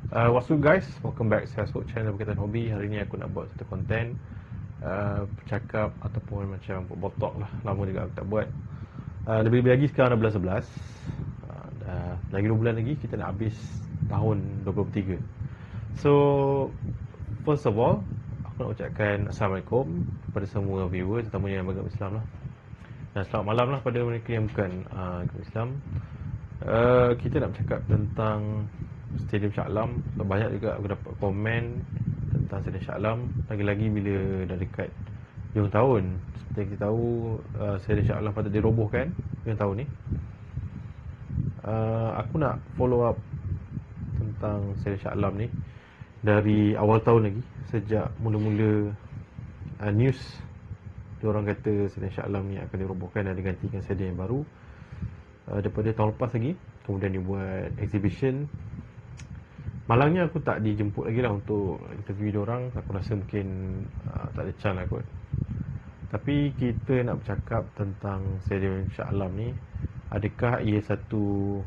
What's up guys, welcome back to Facebook channel Berkaitan Hobi. Hari ni aku nak buat satu konten bercakap ataupun macam football talk lah. Lama juga aku tak buat. Lebih-lebih lagi sekarang dah bulan 11. Lagi 2 bulan lagi kita nak habis tahun 2023. So first of all, aku nak ucapkan Assalamualaikum kepada semua viewers, terutamanya yang beragama Islam lah. Dan selamat malam lah pada mereka yang bukan agama Islam. Kita nak bercakap tentang Stadium Shah Alam. So, banyak juga aku dapat komen tentang Stadium Shah Alam. Lagi-lagi bila dah dekat hujung tahun. Seperti yang kita tahu, Stadium Shah Alam patut dirobohkan hujung tahun ni. Aku nak follow up tentang Stadium Shah Alam ni dari awal tahun lagi. Sejak mula-mula news diorang kata Stadium Shah Alam ni akan dirobohkan dan digantikan stadium yang baru daripada tahun lepas lagi. Kemudian dibuat exhibition. Malangnya aku tak dijemput lagi lah untuk interview diorang. Aku rasa mungkin tak ada chance lah kot. Tapi kita nak bercakap tentang Stadium Shah Alam ni. Adakah ia satu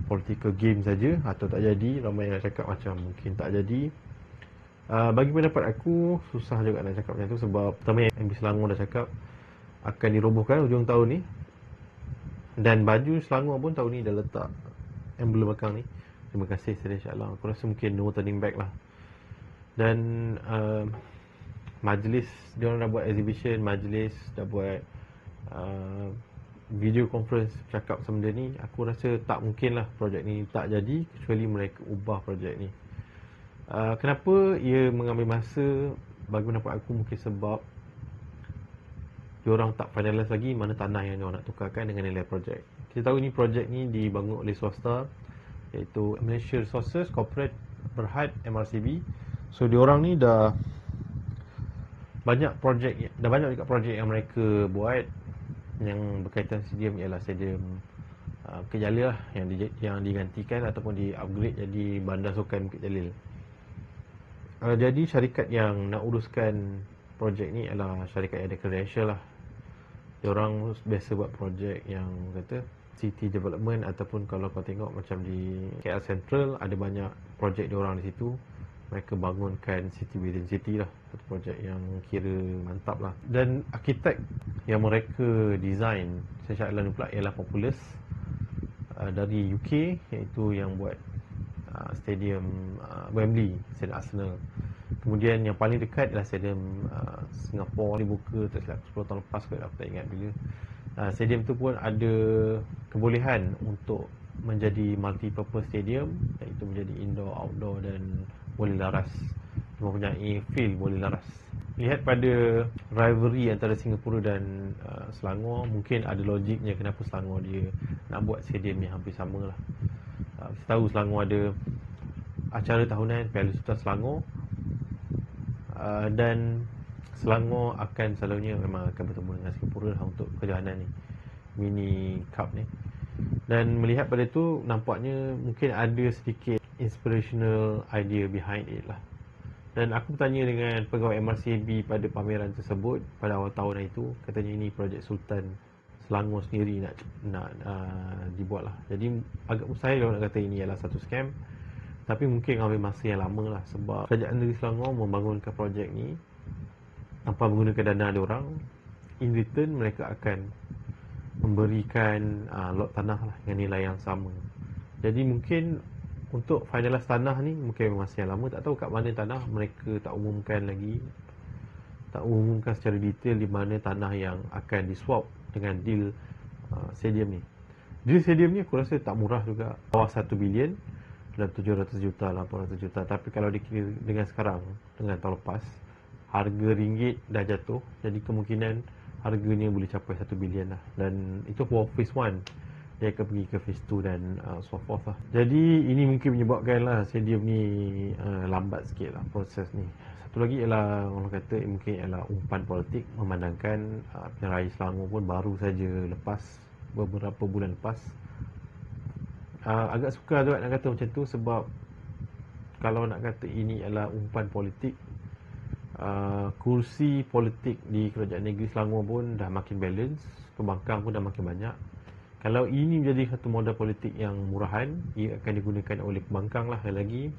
political game saja atau tak jadi? Ramai yang cakap macam mungkin tak jadi. Bagi pendapat aku, susah juga nak cakap macam tu. Sebab pertama yang MB Selangor dah cakap akan dirobohkan hujung tahun ni. Dan baju Selangor pun tahun ni dah letak emblem belakang ni. Terima kasih Stadium Shah Alam. Aku rasa mungkin no turning back lah. Dan majlis, diorang dah buat exhibition, majlis dah buat video conference cakap sama benda ni. Aku rasa tak mungkin lah projek ni tak jadi kecuali mereka ubah projek ni. Kenapa ia mengambil masa? Bagi pendapat aku mungkin sebab diorang tak finalize lagi mana tanah yang diorang nak tukarkan dengan nilai projek. Kita tahu ni projek ni dibangun oleh swasta, iaitu Malaysia Resources Corporate Berhad MRCB. So diorang ni dah banyak juga projek yang mereka buat yang berkaitan stadium, ialah stadium Bukit Jalil lah, yang digantikan ataupun di-upgrade jadi Bandar Sukan Bukit Jalil. Jadi syarikat yang nak uruskan projek ni ialah syarikat yang ada credential lah. Diorang biasa buat projek yang kata city development, ataupun kalau kau tengok macam di KL Central ada banyak projek diorang di situ. Mereka bangunkan city within city lah, satu projek yang kira mantap lah. Dan arkitek yang mereka design Stadium Shah Alam ni pula ialah Populous dari UK, iaitu yang buat stadium Wembley, stadium Arsenal. Kemudian yang paling dekat ialah stadium Singapore, dibuka tak silap 10 tahun lepas kot, aku tak ingat bila. Stadium tu pun ada kebolehan untuk menjadi multi-purpose stadium, iaitu menjadi indoor, outdoor dan boleh laras. Mempunyai field boleh laras. Lihat pada rivalry antara Singapura dan Selangor, mungkin ada logiknya kenapa Selangor dia nak buat stadium yang hampir sama lah. Kita tahu Selangor ada acara tahunan Piala Sultan Selangor, dan Selangor akan selalunya memang akan bertemu dengan Singapura lah untuk kejohanan ni, mini cup ni. Dan melihat pada tu, nampaknya mungkin ada sedikit inspirational idea behind it lah. Dan aku bertanya dengan pegawai MRCB pada pameran tersebut pada awal tahun itu, katanya ini projek Sultan Selangor sendiri nak dibuat lah. Jadi agak mustahil kalau nak kata ini adalah satu scam. Tapi mungkin ambil masa yang lama lah, sebab Kerajaan Negeri Selangor membangunkan projek ni tanpa menggunakan dana diorang. In return mereka akan memberikan lot tanah lah dengan nilai yang sama. Jadi mungkin untuk finalize tanah ni mungkin masa yang lama. Tak tahu kat mana tanah, mereka tak umumkan lagi, tak umumkan secara detail di mana tanah yang akan diswap dengan deal stadium ni. Deal stadium ni aku rasa tak murah juga, bawah 1 bilion, dalam 700 juta, 800 juta. Tapi kalau dikira dengan sekarang, dengan tahun lepas, harga ringgit dah jatuh. Jadi kemungkinan harganya boleh capai 1 bilion lah. Dan itu for phase 1. Dia akan pergi ke phase 2 dan so forth lah. Jadi ini mungkin menyebabkan lah stadium ni lambat sikit lah proses ni. Satu lagi ialah orang kata mungkin ialah umpan politik, memandangkan Pilihan Raya Selangor pun baru saja lepas, beberapa bulan lepas. Agak suka juga nak kata macam tu, sebab kalau nak kata ini adalah umpan politik, kursi politik di Kerajaan Negeri Selangor pun dah makin balance, pembangkang pun dah makin banyak. Kalau ini menjadi satu modal politik yang murahan, ia akan digunakan oleh pembangkang lah lagi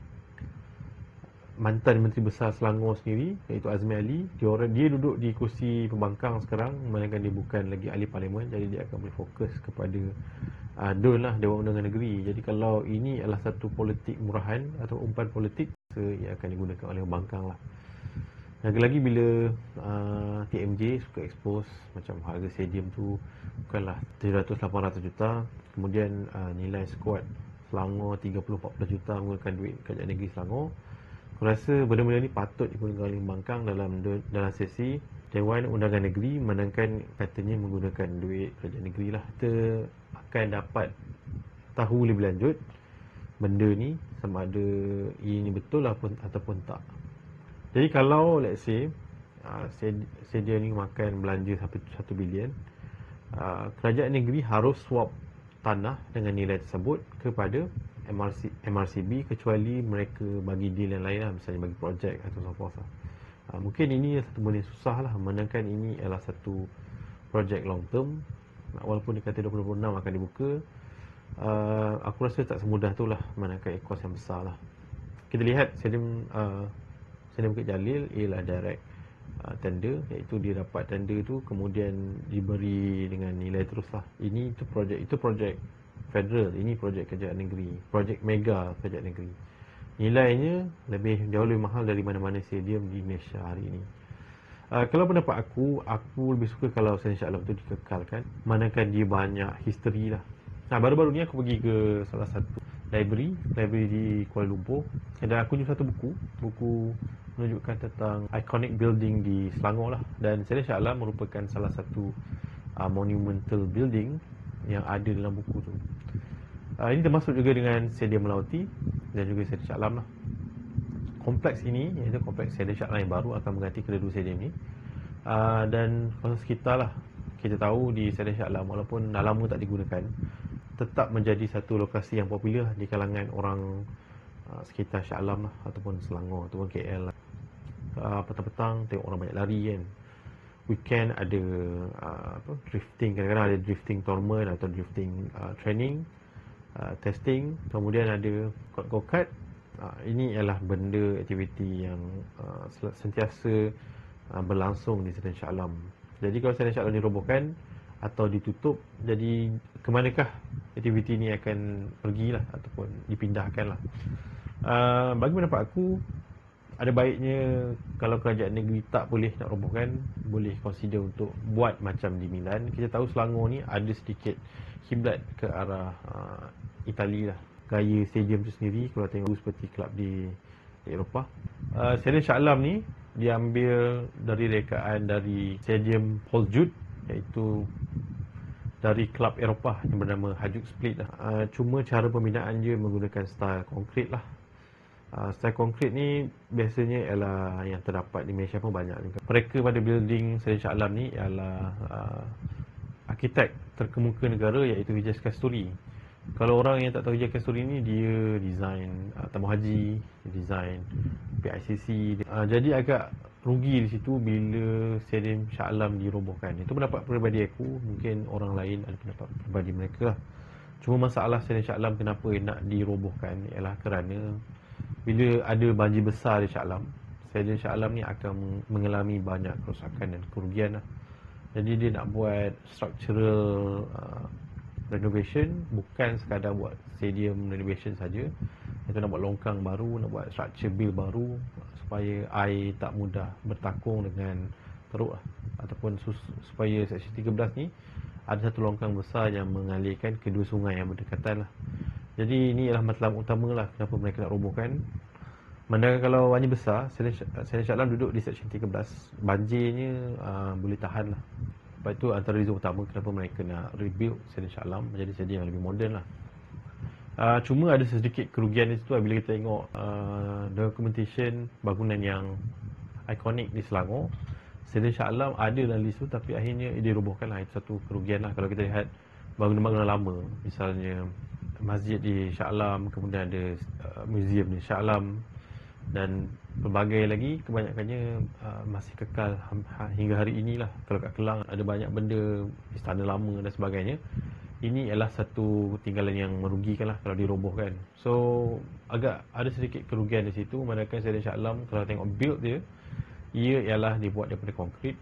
mantan Menteri Besar Selangor sendiri, iaitu Azmi Ali. Dia duduk di kursi pembangkang sekarang, melainkan dia bukan lagi ahli parlimen, jadi dia akan boleh fokus kepada DUN lah, Dewan Undangan Negeri. Jadi kalau ini adalah satu politik murahan atau umpan politik, ia akan digunakan oleh pembangkang lah. Lagi-lagi bila TMJ suka expose macam harga stadium tu bukanlah 700-800 juta, kemudian nilai skuad Selangor 30-40 juta menggunakan duit kerajaan negeri Selangor. Aku rasa benda-benda ni patut digunakan oleh pembangkang dalam sesi Dewan Undangan Negeri, manakala katanya menggunakan duit kerajaan negeri lah. Kita akan dapat tahu lebih lanjut benda ni sama ada ini betul ataupun tak. Jadi kalau let's say sedia ni makan belanja 1 bilion, kerajaan negeri harus swap tanah dengan nilai tersebut kepada MRCB, kecuali mereka bagi deal yang lain lah, misalnya bagi projek atau so forth lah. Mungkin ini satu benda susah lah, manakala ini adalah satu projek long term. Walaupun dikata 2026 akan dibuka, aku rasa tak semudah tu lah, manakala kos yang besar lah. Kita lihat Stadium Bukit Jalil ialah direct tender, iaitu dia dapat tender tu kemudian diberi dengan nilai terus lah. Itu projek federal, ini projek kerajaan negeri, projek mega kerajaan negeri. Nilainya jauh lebih mahal dari mana-mana stadium di Malaysia hari ini. Kalau pendapat aku lebih suka kalau Stadium Shah Alam tu dikekalkan, manakala dia banyak history lah. Baru-baru ni aku pergi ke salah satu library di Kuala Lumpur, dan aku jumpa satu buku menunjukkan tentang iconic building di Selangor lah. Dan Stadium Shah Alam merupakan salah satu monumental building yang ada dalam buku tu. Ini termasuk juga dengan Stadium Melawati dan juga Stadium Shah Alam lah. Kompleks ini, iaitu kompleks Stadium Shah Alam yang baru, akan mengganti kedua-dua stadium ni. Dan kawasan sekitar lah, kita tahu di Stadium Shah Alam, walaupun dah lama tak digunakan, tetap menjadi satu lokasi yang popular di kalangan orang sekitar Shah Alam lah, ataupun Selangor ataupun KL lah. Petang-petang tengok orang banyak lari kan. Weekend ada drifting, kadang-kadang ada drifting tournament atau drifting training, testing. Kemudian ada go-kart. Ini adalah benda aktiviti yang sentiasa berlangsung di Stadium Shah Alam. Jadi kalau Stadium Shah Alam dirobohkan atau ditutup, jadi ke manakah aktiviti ni akan pergilah ataupun dipindahkan lah. Bagi pendapat aku, ada baiknya kalau kerajaan negeri tak boleh nak robohkan, boleh consider untuk buat macam di Milan. Kita tahu Selangor ni ada sedikit kiblat ke arah Itali lah. Gaya stadium tu sendiri kalau tengok seperti kelab di Eropah. Stadium Shah Alam ni diambil dari rekaan dari Stadium Paul Jude, iaitu dari kelab Eropah yang bernama Hajduk Split lah. Cuma cara pembinaan dia menggunakan style konkrit lah. Style konkrit ni biasanya ialah yang terdapat di Malaysia pun banyak juga. Mereka pada building Stadium Shah Alam ni ialah arkitek terkemuka negara, iaitu Vijaya's Kasturi. Kalau orang yang tak tahu Vijaya's Kasturi ni, dia design Taman Haji, dia design PICC. Jadi agak rugi di situ bila Stadium Shah Alam dirobohkan. Itu pendapat peribadi aku, mungkin orang lain ada pendapat peribadi mereka lah. Cuma masalah Stadium Shah Alam kenapa nak dirobohkan ialah kerana bila ada banjir besar di Shah Alam, Stadium Shah Alam ni akan mengalami banyak kerosakan dan kerugian lah. Jadi dia nak buat structural renovation, bukan sekadar buat stadium renovation saja. Itu nak buat longkang baru, nak buat structure build baru supaya air tak mudah bertakung dengan teruk lah. Ataupun supaya Seksyen 13 ni ada satu longkang besar yang mengalirkan kedua sungai yang berdekatan lah. Jadi ini adalah matlamat utama lah kenapa mereka nak robohkan. Manakala kalau banjir besar, Stadium Shah Alam duduk di Seksyen 13, banjirnya boleh tahan lah. Sebab itu antara reason utama kenapa mereka nak rebuild Stadium Shah Alam menjadi stadium yang lebih moden lah. Cuma ada sedikit kerugian di situ lah, bila kita tengok documentation bangunan yang ikonik di Selangor. Stadium Shah Alam ada dalam list tu, tapi akhirnya dirobohkan lah. Itu satu kerugian lah. Kalau kita lihat bangunan-bangunan lama, misalnya masjid di Shah Alam, kemudian ada museum di Shah Alam, dan pelbagai lagi, kebanyakannya masih kekal hingga hari inilah. Kalau kat Kelang ada banyak benda, istana lama dan sebagainya ini ialah satu tinggalan yang merugikan lah kalau dirobohkan. So agak ada sedikit kerugian di situ, manakala Stadium Shah Alam kalau tengok build dia, ia ialah dibuat daripada konkrit,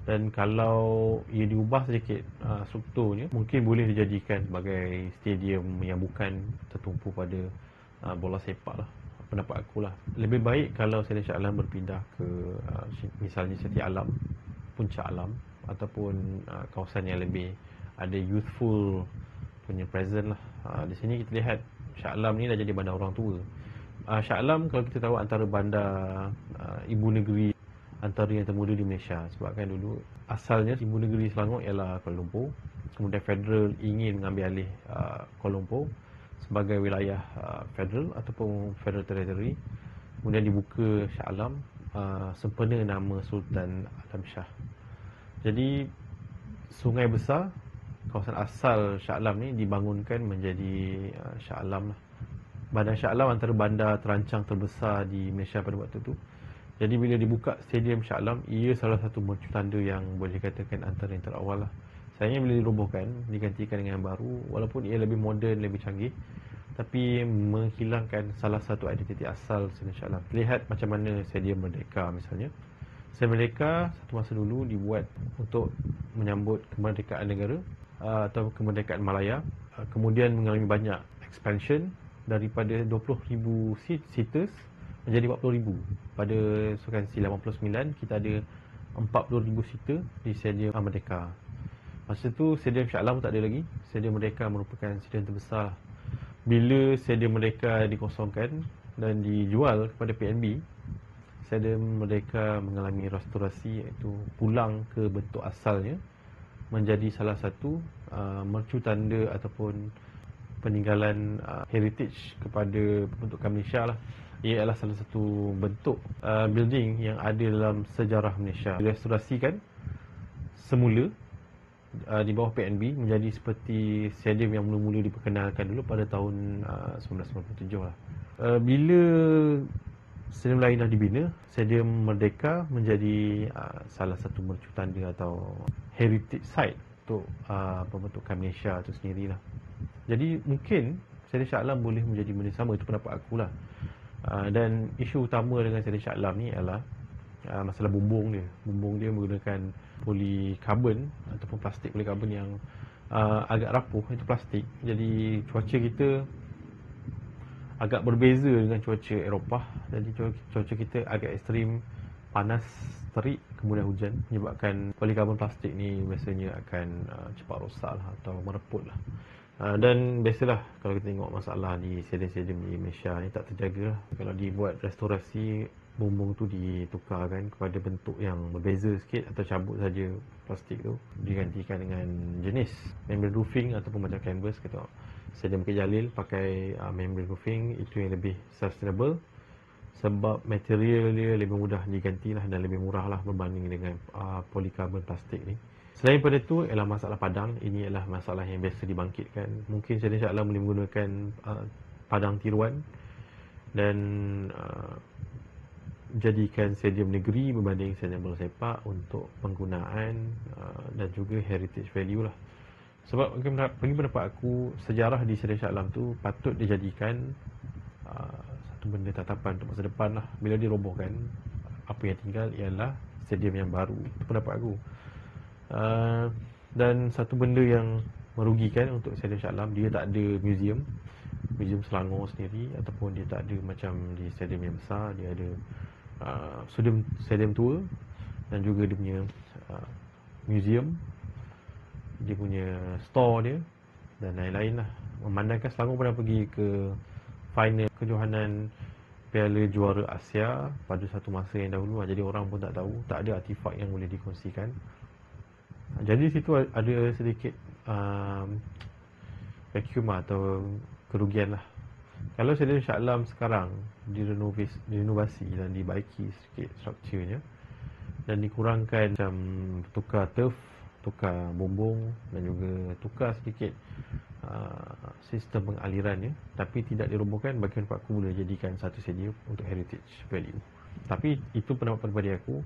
dan kalau ia diubah sedikit strukturnya, mungkin boleh dijadikan sebagai stadium yang bukan tertumpu pada bola sepak lah. Pendapat aku lah, lebih baik kalau Stadium Shah Alam berpindah ke misalnya Siti Alam, Puncak Alam, ataupun kawasan yang lebih ada youthful punya present lah. Di sini kita lihat Shah Alam ni dah jadi bandar orang tua. Shah Alam kalau kita tahu antara bandar ibu negeri antara yang termuda di Malaysia, sebabkan dulu asalnya ibu negeri Selangor ialah Kuala Lumpur, kemudian federal ingin mengambil alih Kuala Lumpur sebagai wilayah federal ataupun federal territory, kemudian dibuka Shah Alam sempena nama Sultan Adam Shah. Jadi sungai besar kawasan asal Shah Alam ni dibangunkan menjadi Shah Alam lah. Bandar Shah Alam antara bandar terancang terbesar di Malaysia pada waktu tu. Jadi bila dibuka Stadium Shah Alam, ia salah satu mercu tanda yang boleh dikatakan antara yang terawal lah. Sayangnya bila dirobohkan, digantikan dengan yang baru, walaupun ia lebih moden, lebih canggih, tapi menghilangkan salah satu identiti asal Stadium Shah Alam. Lihat macam mana Stadium Merdeka misalnya. Stadium Merdeka satu masa dulu dibuat untuk menyambut kemerdekaan negara atau kemerdekaan Malaya. Kemudian mengalami banyak expansion daripada 20,000 seaters menjadi 40,000. Pada sukan C89 kita ada 40,000 seater di Stadium Merdeka. Masa tu Stadium Shah Alam tak ada lagi. Stadium Merdeka merupakan stadium terbesar. Bila Stadium Merdeka dikosongkan dan dijual kepada PNB, Stadium Merdeka mengalami restorasi, iaitu pulang ke bentuk asalnya, menjadi salah satu mercu tanda ataupun peninggalan heritage kepada pembentukan Malaysia lah. Ia adalah salah satu bentuk building yang ada dalam sejarah Malaysia. Direstorasikan semula di bawah PNB menjadi seperti stadium yang mula-mula diperkenalkan dulu pada tahun 1997 lah. Bila stadium lain dah dibina, Stadium Merdeka menjadi salah satu mercu tanda atau heritage site untuk pembentukan Malaysia itu sendirilah. Jadi mungkin Stadium Shah Alam boleh menjadi benda sama, itu pendapat aku lah. Dan isu utama dengan Stadium Shah Alam ni adalah masalah bumbung dia. Bumbung dia menggunakan polikarbon ataupun plastik polikarbon yang agak rapuh, itu plastik. Jadi cuaca kita agak berbeza dengan cuaca Eropah. Jadi cuaca kita agak ekstrim, panas, terik, kemudian hujan, menyebabkan polikarbon plastik ni biasanya akan cepat rosak lah, atau mereput lah. Dan biasalah kalau kita tengok masalah di stadium-stadium di Malaysia ni tak terjaga lah. Kalau dibuat restorasi, bumbung tu ditukarkan kepada bentuk yang berbeza sikit atau cabut saja plastik tu, digantikan dengan jenis membrane roofing ataupun macam canvas. Kita tengok Stadium Bukit Jalil pakai membrane roofing, itu yang lebih sustainable sebab material dia lebih mudah diganti lah dan lebih murah lah berbanding dengan polikarbon plastik ni. Selain pada itu ialah masalah padang. Ini ialah masalah yang biasa dibangkitkan. Mungkin Stadium Shah Alam boleh menggunakan padang tiruan dan jadikan stadium negeri berbanding stadium bola sepak untuk penggunaan dan juga heritage value lah. Sebab bagi pendapat aku, sejarah di Stadium Shah Alam tu patut dijadikan satu benda tatapan untuk masa depan lah. Bila dirobohkan, apa yang tinggal ialah stadium yang baru. Itu pendapat aku. Dan satu benda yang merugikan untuk Stadium Shah Alam, dia tak ada museum Selangor sendiri, ataupun dia tak ada macam di stadium yang besar. Dia ada stadium tua dan juga dia punya museum, dia punya store dia dan lain-lain lah. Memandangkan Selangor pernah pergi ke final kejohanan Piala Juara Asia pada satu masa yang dahulu, jadi orang pun tak tahu, tak ada artifak yang boleh dikongsikan. Jadi situ ada sedikit vacuum atau kerugian lah. Kalau Stadium Shah Alam sekarang direnovasi dan dibaiki sikit strukturnya dan dikurangkan macam tukar turf, tukar bumbung dan juga tukar sedikit sistem pengalirannya, tapi tidak dirobohkan, bagi pendapat aku boleh jadikan satu stadium untuk heritage value. Tapi itu pendapat pribadi aku.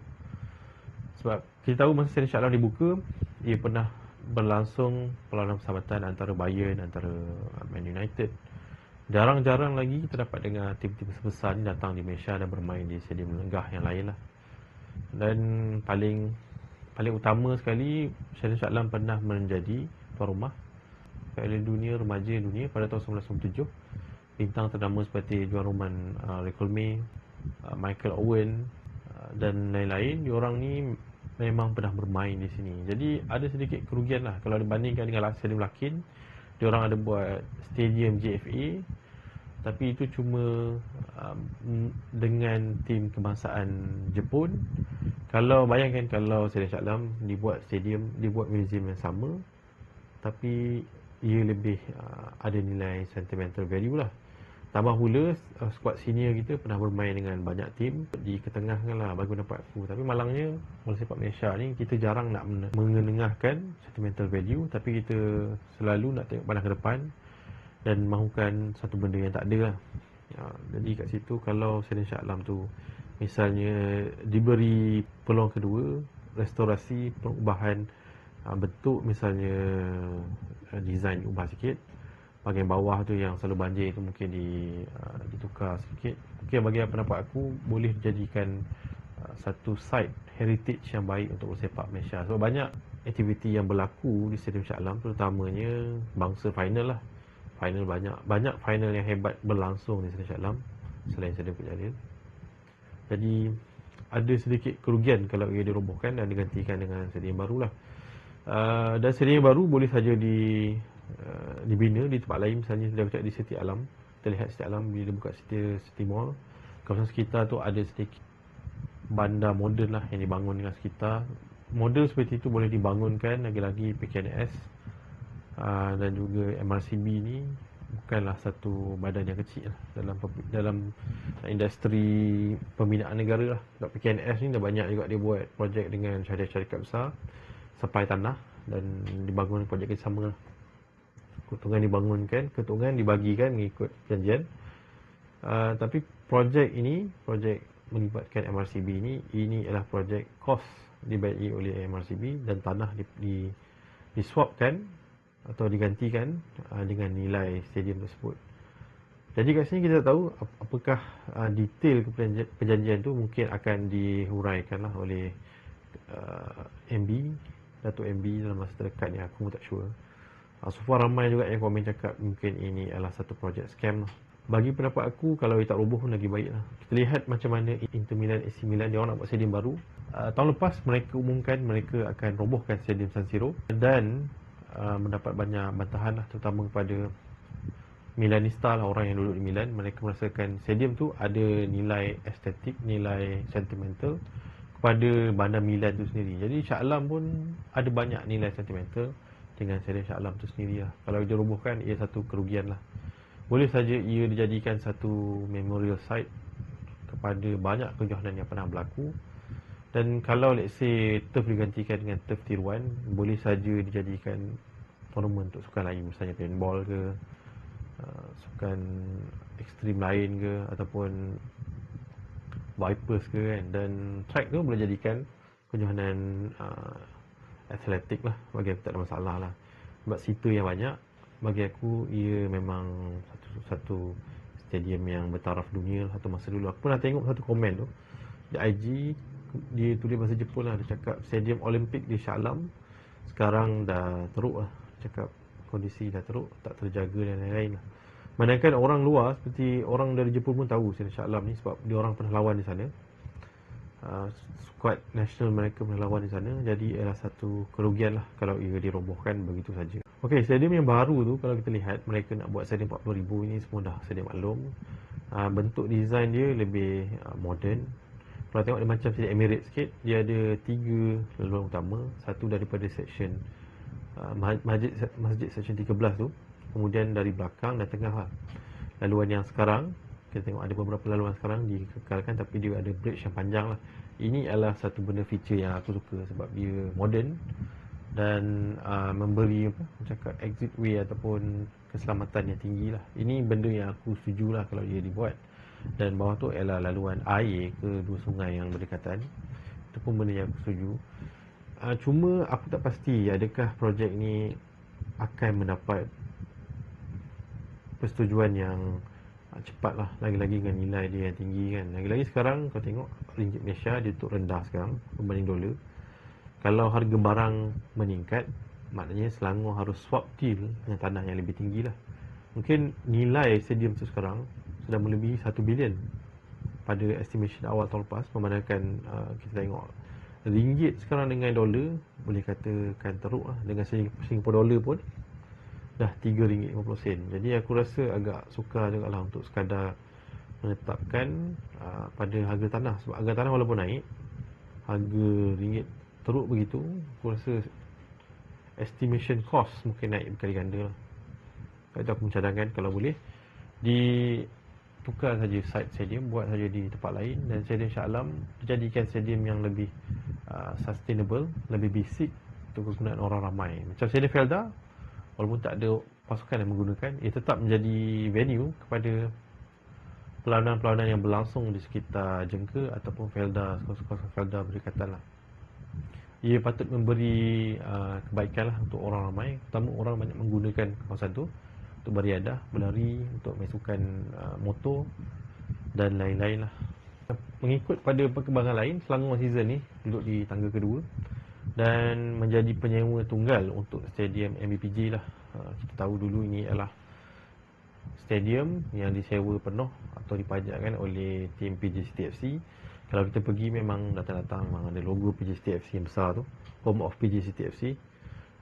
Sebab kita tahu masa Stadium Shah Alam dibuka, ia pernah berlangsung perlawanan persahabatan antara Bayern, antara Man United. Jarang-jarang lagi kita dapat dengar tim-tim sebesar ni datang di Malaysia dan bermain di stadium lenggah yang lain lah. Dan paling utama sekali, Shahidin Shah Alam pernah menjadi tuan rumah Piala Dunia Remaja Dunia pada tahun 1997. Bintang ternama seperti Juan Roman Riquelme, Michael Owen dan lain-lain, diorang ni memang pernah bermain di sini. Jadi ada sedikit kerugian lah kalau dibandingkan dengan stadium Lakin. Diorang ada buat stadium JFA, tapi itu cuma dengan tim kebangsaan Jepun. Kalau bayangkan kalau Shahidin Shah Alam dibuat museum yang sama, tapi ia lebih ada nilai sentimental value lah. Tambah pula skuad senior kita pernah bermain dengan banyak tim, diketengahkan lah bagi pendapat aku. Tapi malangnya bola sepak Malaysia ni kita jarang nak mengenengahkan sentimental value, tapi kita selalu nak tengok pandang ke depan dan mahukan satu benda yang tak ada lah. Jadi kat situ kalau Shahidin Shah Alam tu misalnya diberi peluang kedua, restorasi, perubahan bentuk, misalnya design ubah sikit, bahagian bawah tu yang selalu banjir tu mungkin ditukar sikit, mungkin bagi pendapat aku boleh dijadikan satu site heritage yang baik untuk sepak Malaysia. Sebab banyak aktiviti yang berlaku di Stadium Shah Alam, terutamanya bangsa final lah. Final banyak final yang hebat berlangsung di Stadium Shah Alam selain Stadium Kut Jalil. Jadi ada sedikit kerugian kalau ia dirobohkan dan digantikan dengan stadium baru lah. Dan stadium baru boleh saja dibina di tempat lain. Misalnya sudah di Siti Alam, kita lihat Siti Alam bila buka City Mall, kawasan sekitar tu ada sedikit bandar moden lah yang dibangun dengan sekitar. Model seperti itu boleh dibangunkan lagi-lagi PKNS dan juga MRCB ni bukanlah satu badan yang kecil lah dalam industri pembinaan negara lah. Sebab PKNS ni dah banyak juga dia buat projek dengan syarikat besar sampai tanah dan dibangun projek kerjasama lah. Keuntungan dibangunkan, keuntungan dibagikan mengikut perjanjian. Tapi projek melibatkan MRCB ini adalah projek kos dibayari oleh MRCB dan tanah diswapkan atau digantikan dengan nilai stadium tersebut. Jadi kat sini kita tahu apakah detail perjanjian tu mungkin akan dihuraikan lah oleh Datuk MB dalam masa terdekat ni, aku pun tak sure. So far ramai juga yang komen cakap mungkin ini adalah satu projek scam lah. Bagi pendapat aku, kalau ia tak roboh pun lagi baik lah. Kita lihat macam mana Inter Milan, AC Milan, dia orang nak buat stadium baru. Tahun lepas mereka umumkan mereka akan robohkan stadium San Siro dan mendapat banyak bantahan lah, terutama kepada Milanista lah, orang yang duduk di Milan. Mereka merasakan stadium tu ada nilai estetik, nilai sentimental kepada bandar Milan tu sendiri. Jadi Shah Alam pun ada banyak nilai sentimental dengan Stadium Shah Alam tu sendiri lah. Kalau dia robohkan, ia satu kerugian lah. Boleh saja ia dijadikan satu memorial site kepada banyak kejohanan yang pernah berlaku. Dan kalau let's say turf digantikan dengan turf tiruan, boleh saja dijadikan tournament untuk sukan lain, misalnya paintball ke, sukan ekstrim lain ke, ataupun Vipers ke kan. Dan track tu boleh jadikan kejohanan atletik lah. Bagi aku tak ada masalah lah. Sebab seater yang banyak, bagi aku ia memang satu stadium yang bertaraf dunia lah, satu masa dulu. Aku pernah tengok satu komen tu di IG, dia tulis bahasa Jepun lah. Dia cakap stadium Olimpik di Shah Alam sekarang dah teruk lah. Dia cakap kondisi dah teruk, tak terjaga dan lain-lain lah. Manakala orang luar seperti orang dari Jepun pun tahu stadium Shah Alam ni sebab dia orang pernah lawan di sana. Skuad nasional mereka pernah lawan di sana. Jadi adalah satu kerugian lah kalau ia dirobohkan begitu saja. Okey, stadium yang baru tu kalau kita lihat mereka nak buat stadium 40,000 ini semua dah sedia maklum. Bentuk design dia lebih moden. Kalau tengok dia macam stadium Emirates sikit, dia ada 3 laluan utama. Satu daripada section masjid section 13 tu, kemudian dari belakang dan tengah lah. Laluan yang sekarang kita tengok ada beberapa laluan sekarang dikekalkan, tapi dia ada bridge yang panjang lah. Ini adalah satu benda feature yang aku suka sebab dia modern dan memberi cakap exit way ataupun keselamatan yang tinggi lah. Ini benda yang aku setuju lah kalau dia dibuat. Dan bawah tu ialah laluan air ke dua sungai yang berdekatan. Itu pun benda yang aku setuju. Cuma aku tak pasti adakah projek ni akan mendapat persetujuan yang cepat lah, lagi-lagi dengan nilai dia yang tinggi kan. Lagi-lagi sekarang kau tengok ringgit Malaysia dia tu rendah sekarang berbanding dolar. Kalau harga barang meningkat, maknanya Selangor harus swap deal dengan tanah yang lebih tinggi lah. Mungkin nilai stadium tu sekarang sudah melebihi 1 bilion pada estimation awal tahun lepas, memandangkan kita tengok ringgit sekarang dengan dolar boleh katakan teruk lah. Dengan Singapore dollar pun dah RM3.50. Jadi aku rasa agak sukar juga lah untuk sekadar menetapkan pada harga tanah. Sebab harga tanah walaupun naik, harga ringgit teruk begitu, aku rasa estimation cost mungkin naik berkali ganda lah. Sebab itu aku mencadangkan kalau boleh ditukar saja site stadium, buat saja di tempat lain, dan stadium Shah Alam dijadikan stadium yang lebih sustainable, lebih basic untuk kegunaan orang ramai. Macam stadium Felda, walaupun tak ada pasukan yang menggunakan, ia tetap menjadi venue kepada perlawanan-perlawanan yang berlangsung di sekitar Jengka ataupun Felda, kawasan Felda berdekatan lah. Ia patut memberi kebaikan lah untuk orang ramai, terutama orang banyak menggunakan kawasan tu untuk beriadah, berlari, untuk main sukan motor dan lain-lain lah. Mengikut pada perkembangan lain, Selangor season ni duduk di tangga kedua dan menjadi penyewa tunggal untuk stadium MBPJ lah. Kita tahu dulu ini adalah stadium yang disewa penuh atau dipajakkan oleh tim PJ City FC. Kalau kita pergi memang datang-datang memang ada logo PJ City FC yang besar tu, home of PJ City FC.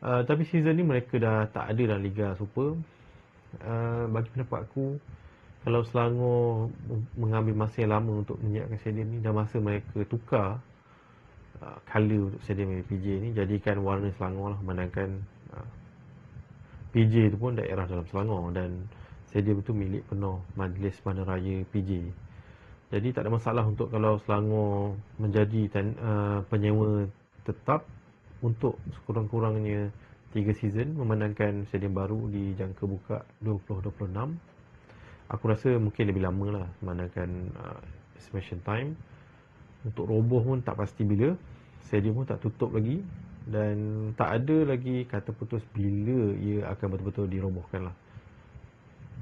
Tapi season ni mereka dah tak ada dalam Liga Super. Bagi pendapat aku, kalau Selangor mengambil masa yang lama untuk menyiapkan stadium ni, dah masa mereka tukar colour untuk stadium PJ ni, jadikan warna Selangor lah, memandangkan PJ tu pun daerah dalam Selangor dan stadium tu milik penuh Majlis Bandaraya PJ. Jadi tak ada masalah untuk kalau Selangor menjadi penyewa tetap untuk sekurang-kurangnya 3 season, memandangkan stadium baru dijangka buka 2026. Aku rasa mungkin lebih lama lah, memandangkan estimation time. Untuk roboh pun tak pasti bila, stadium pun tak tutup lagi, dan tak ada lagi kata putus bila ia akan betul-betul dirobohkan lah.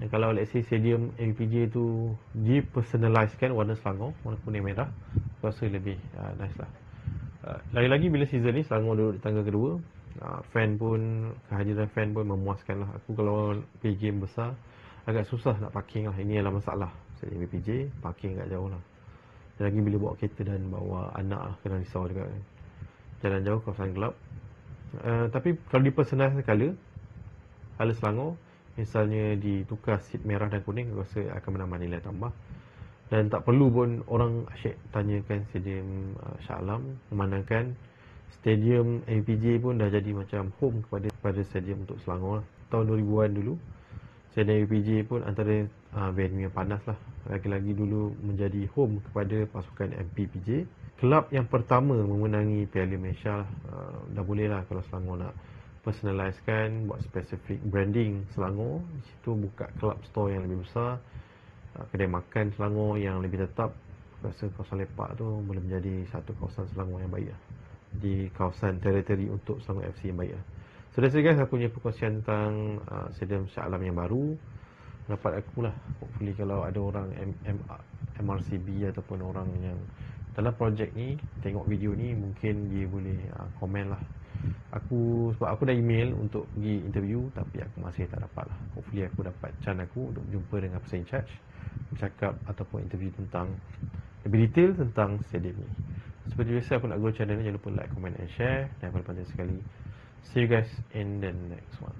Dan kalau let's say stadium MPJ tu dipersonalizekan warna Selangor, warna kuning merah, aku rasa lebih nice lah. Lagi-lagi bila season ni Selangor duduk di tangga kedua, fan pun, kehadiran fan pun memuaskan lah. Aku kalau play game besar agak susah nak parking lah. Ini adalah masalah stadium MPJ, parking agak jauh lah. Dan lagi bila bawa kereta dan bawa anak lah, kena risau juga kan. Jalan jauh, kawasan gelap. Tapi kalau dipersonalize colour Selangor, misalnya ditukar seat merah dan kuning, aku rasa akan menambah nilai tambah. Dan tak perlu pun orang asyik tanyakan stadium Shah Alam, memandangkan stadium MPJ pun dah jadi macam home kepada stadium untuk Selangor lah. Tahun 2000-an dulu, stadium MPJ pun antara venue yang panas lah. Lagi-lagi dulu menjadi home kepada pasukan MPPJ. Kelab yang pertama memenangi Piala Malaysia lah. Dah boleh lah kalau Selangor nak personalizekan, buat spesifik branding Selangor. Di situ buka club store yang lebih besar, kedai makan Selangor yang lebih tetap. Rasa kawasan lepak tu boleh menjadi satu kawasan Selangor yang baik lah, di kawasan teritori untuk Selangor FC yang baik lah. So that's it guys, aku punya perkongsian tentang stadium Shah Alam yang baru. Pendapat aku lah, hopefully kalau ada orang MRCB ataupun orang yang dalam projek ni tengok video ni, mungkin dia boleh komen lah. Sebab aku dah email untuk pergi interview, tapi aku masih tak dapat lah. Hopefully aku dapat chance aku untuk jumpa dengan person in charge, bercakap ataupun interview tentang lebih detail tentang stadium ni. Seperti biasa, aku nak grow channel ni, jangan lupa like, comment and share. Dan yang paling penting sekali, see you guys in the next one.